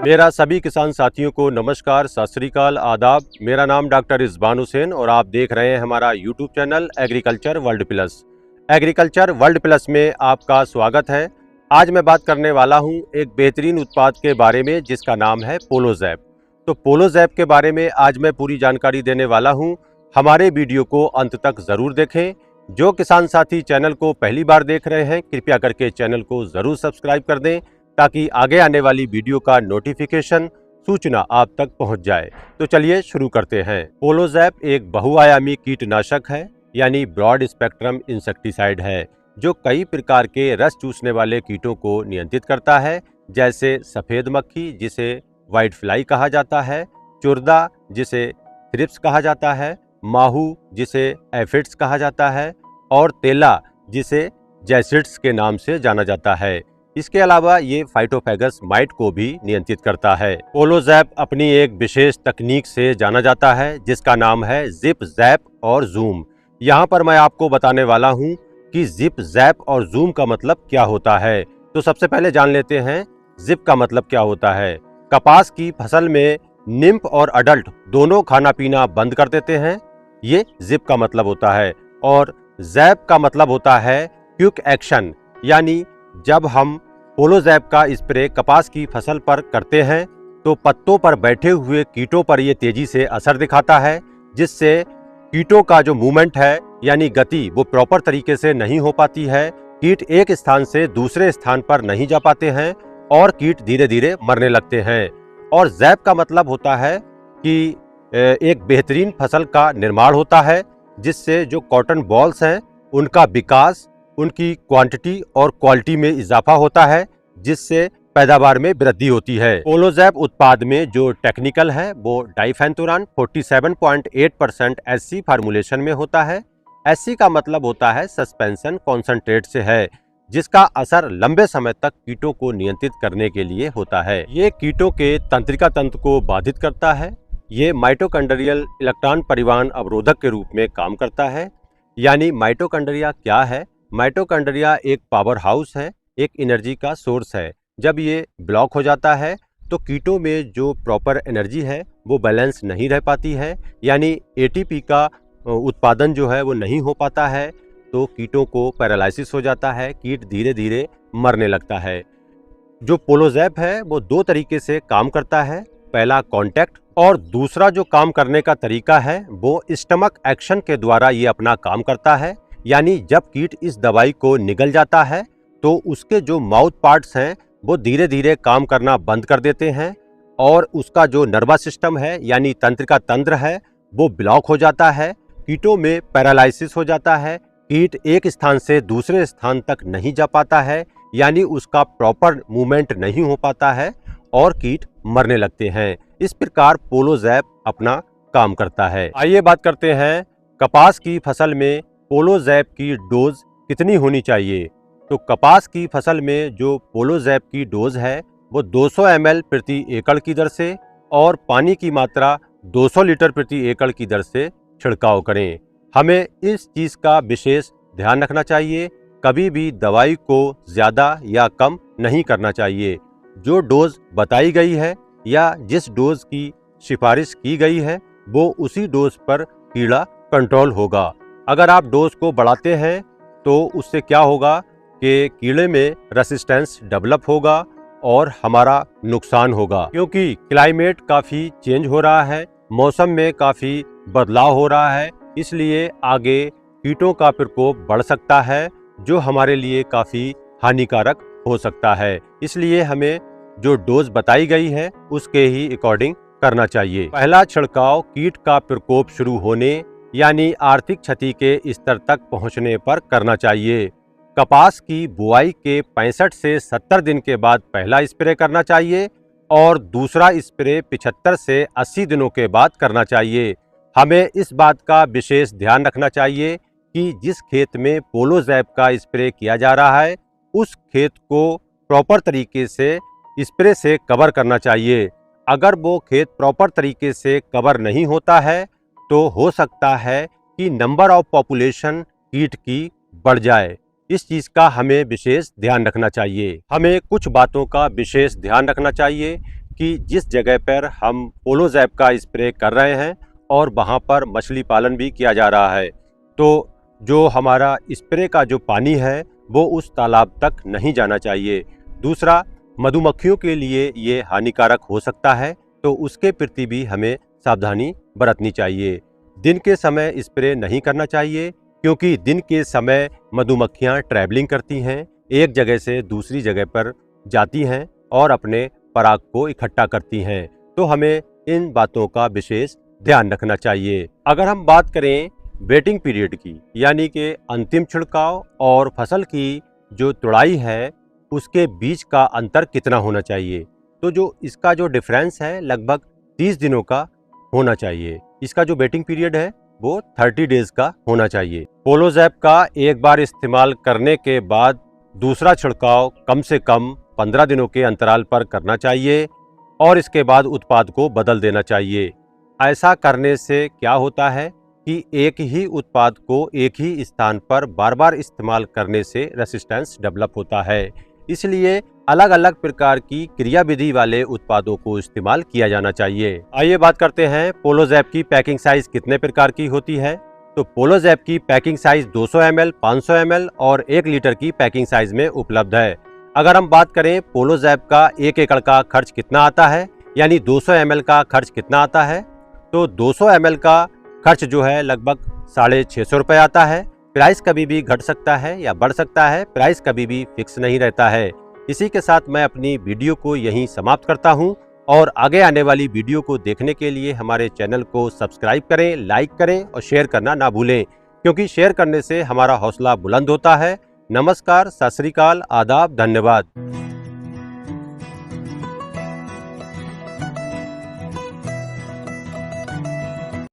मेरा सभी किसान साथियों को नमस्कार, सत श्री अकाल, आदाब। मेरा नाम डॉक्टर इस्बान हुसैन और आप देख रहे हैं हमारा YouTube channel agriculture world plus. Agriculture world plus में आपका स्वागत है। आज मैं बात करने वाला हूं एक बेहतरीन उत्पाद के बारे में जिसका नाम है पोलोज़ैप। तो पोलोज़ैप के बारे में आज मैं पूरी जानकारी देने वाला हूं। हमारे वीडियो को अंत तक ज़रूर देखें। जो किसान साथी चैनल को पहली बार देख रहे हैं, कृपया करके चैनल को ज़रूर सब्सक्राइब कर दें ताकि आगे आने वाली वीडियो का नोटिफिकेशन सूचना आप तक पहुंच जाए। तो चलिए शुरू करते हैं। पोलोज़ैप एक बहुआयामी कीटनाशक है, यानी ब्रॉड स्पेक्ट्रम इंसेक्टिसाइड है, जो कई प्रकार के रस चूसने वाले कीटों को नियंत्रित करता है, जैसे सफ़ेद मक्खी जिसे व्हाइट फ्लाई कहा जाता है, चुर्दा जिसे थ्रिप्स कहा जाता है, माहू जिसे एफिड्स कहा जाता है और तेला जिसे जैसिड्स के नाम से जाना जाता है। इसके अलावा ये फाइटोफैगस माइट को भी नियंत्रित करता है। पोलोज़ैप अपनी एक विशेष तकनीक से जाना जाता है जिसका नाम है जिप जैप और जूम। यहाँ पर मैं आपको बताने वाला हूँ कि जिप जैप और जूम का मतलब क्या होता है। तो सबसे पहले जान लेते हैं जिप का मतलब क्या होता है। कपास की फसल में निम्फ और अडल्ट दोनों खाना पीना बंद कर देते हैं, ये जिप का मतलब होता है। और जैप का मतलब होता है क्विक एक्शन, यानी जब हम पोलोज़ैप का स्प्रे कपास की फसल पर करते हैं तो पत्तों पर बैठे हुए कीटों पर यह तेजी से असर दिखाता है, जिससे कीटों का जो मूवमेंट है यानी गति वो प्रॉपर तरीके से नहीं हो पाती है। कीट एक स्थान से दूसरे स्थान पर नहीं जा पाते हैं और कीट धीरे धीरे मरने लगते हैं। और जैप का मतलब होता है कि एक बेहतरीन फसल का निर्माण होता है, जिससे जो कॉटन बॉल्स हैं उनका विकास, उनकी क्वांटिटी और क्वालिटी में इजाफा होता है, जिससे पैदावार में वृद्धि होती है। पोलोज़ैप उत्पाद में जो टेक्निकल है वो डाइफेंथुरान 47.8% SC फार्मूलेशन में होता है। SC का मतलब होता है सस्पेंशन कॉन्सेंट्रेट से है, जिसका असर लंबे समय तक कीटों को नियंत्रित करने के लिए होता है। ये कीटों के तंत्रिका तंत्र को बाधित करता है। ये माइटोकॉन्ड्रियल इलेक्ट्रॉन परिवहन अवरोधक के रूप में काम करता है। यानी माइटोकॉन्ड्रिया क्या है? माइटोकॉन्ड्रिया एक पावर हाउस है, एक एनर्जी का सोर्स है। जब ये ब्लॉक हो जाता है तो कीटों में जो प्रॉपर एनर्जी है वो बैलेंस नहीं रह पाती है, यानी ATP का उत्पादन जो है वो नहीं हो पाता है, तो कीटों को पैरालिसिस हो जाता है, कीट धीरे धीरे मरने लगता है। जो पोलोज़ैप है वो दो तरीके से काम करता है। पहला कांटेक्ट और दूसरा जो काम करने का तरीका है वो स्टमक एक्शन के द्वारा ये अपना काम करता है। यानी जब कीट इस दवाई को निगल जाता है तो उसके जो माउथ पार्ट्स हैं वो धीरे धीरे काम करना बंद कर देते हैं और उसका जो नर्वस सिस्टम है यानी तंत्रिका तंत्र है वो ब्लॉक हो जाता है। कीटों में पैरालिसिस हो जाता है, कीट एक स्थान से दूसरे स्थान तक नहीं जा पाता है, यानी उसका प्रॉपर मूवमेंट नहीं हो पाता है और कीट मरने लगते हैं। इस प्रकार पोलोज़ैप अपना काम करता है। आइए बात करते हैं कपास की फसल में पोलोज़ैप की डोज कितनी होनी चाहिए। तो कपास की फसल में जो पोलोज़ैप की डोज है वो 200 ml प्रति एकड़ की दर से और पानी की मात्रा 200 लीटर प्रति एकड़ की दर से छिड़काव करें। हमें इस चीज़ का विशेष ध्यान रखना चाहिए, कभी भी दवाई को ज़्यादा या कम नहीं करना चाहिए। जो डोज बताई गई है या जिस डोज की सिफारिश की गई है वो उसी डोज पर कीड़ा कंट्रोल होगा। अगर आप डोज को बढ़ाते हैं तो उससे क्या होगा कि कीड़े में रेसिस्टेंस डेवलप होगा और हमारा नुकसान होगा, क्योंकि क्लाइमेट काफ़ी चेंज हो रहा है, मौसम में काफ़ी बदलाव हो रहा है, इसलिए आगे कीटों का प्रकोप बढ़ सकता है जो हमारे लिए काफ़ी हानिकारक हो सकता है। इसलिए हमें जो डोज बताई गई है उसके ही अकॉर्डिंग करना चाहिए। पहला छिड़काव कीट का प्रकोप शुरू होने यानी आर्थिक क्षति के स्तर तक पहुंचने पर करना चाहिए। कपास की बुआई के 65 से 70 दिन के बाद पहला स्प्रे करना चाहिए और दूसरा स्प्रे 75 से 80 दिनों के बाद करना चाहिए। हमें इस बात का विशेष ध्यान रखना चाहिए कि जिस खेत में पोलोज़ैप का स्प्रे किया जा रहा है उस खेत को प्रॉपर तरीके से स्प्रे से कवर करना चाहिए। अगर वो खेत प्रॉपर तरीके से कवर नहीं होता है तो हो सकता है कि नंबर ऑफ पॉपुलेशन कीट की बढ़ जाए। इस चीज़ का हमें विशेष ध्यान रखना चाहिए। हमें कुछ बातों का विशेष ध्यान रखना चाहिए कि जिस जगह पर हम पोलोजैप का स्प्रे कर रहे हैं और वहाँ पर मछली पालन भी किया जा रहा है, तो जो हमारा स्प्रे का जो पानी है वो उस तालाब तक नहीं जाना चाहिए। दूसरा, मधुमक्खियों के लिए ये हानिकारक हो सकता है, तो उसके प्रति भी हमें सावधानी बरतनी चाहिए। दिन के समय स्प्रे नहीं करना चाहिए, क्योंकि दिन के समय मधुमक्खियाँ ट्रैवलिंग करती हैं, एक जगह से दूसरी जगह पर जाती हैं और अपने पराग को इकट्ठा करती हैं। तो हमें इन बातों का विशेष ध्यान रखना चाहिए। अगर हम बात करें वेटिंग पीरियड की, यानी कि अंतिम छिड़काव और फसल की जो तुड़ाई है उसके बीच का अंतर कितना होना चाहिए, तो जो इसका जो डिफरेंस है लगभग 30 दिनों का होना चाहिए। इसका जो वेटिंग पीरियड है वो 30 डेज का होना चाहिए। पोलोजैप का एक बार इस्तेमाल करने के बाद दूसरा छिड़काव कम से कम 15 दिनों के अंतराल पर करना चाहिए और इसके बाद उत्पाद को बदल देना चाहिए। ऐसा करने से क्या होता है कि एक ही उत्पाद को एक ही स्थान पर बार बार इस्तेमाल करने से रेसिस्टेंस डेवलप होता है। इसलिए अलग अलग प्रकार की क्रियाविधि वाले उत्पादों को इस्तेमाल किया जाना चाहिए। आइए बात करते हैं पोलोजैप की पैकिंग साइज कितने प्रकार की होती है। तो पोलोजैप की पैकिंग साइज 200 ml, 500 ml और 1 लीटर की पैकिंग साइज में उपलब्ध है। अगर हम बात करें पोलोजैप का 1 एकड़ का खर्च कितना आता है, यानी 200 ml का खर्च कितना आता है, तो 200 ml का खर्च जो है लगभग 650 रुपये आता है। प्राइस कभी भी घट सकता है या बढ़ सकता है, प्राइस कभी भी फिक्स नहीं रहता है। इसी के साथ मैं अपनी वीडियो को यहीं समाप्त करता हूं और आगे आने वाली वीडियो को देखने के लिए हमारे चैनल को सब्सक्राइब करें, लाइक करें और शेयर करना ना भूलें, क्योंकि शेयर करने से हमारा हौसला बुलंद होता है। नमस्कार, सत श्री अकाल, आदाब, धन्यवाद।